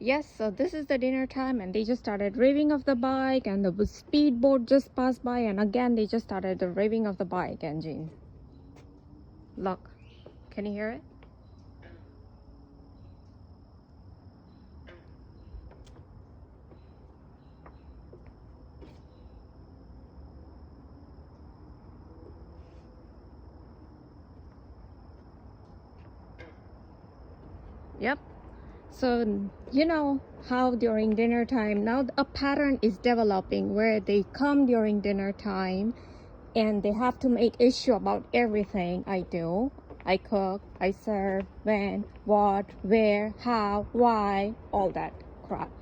Yes, so this is the dinner time and they just started raving of the bike and the speedboat just passed by and again they just started the raving of the bike engine. Look, can you hear it? Yep. So you know how during dinner time now a pattern is developing where they come during dinner time and they have to make issue about everything I do. I cook, I serve, when, what, where, how, why, all that crap.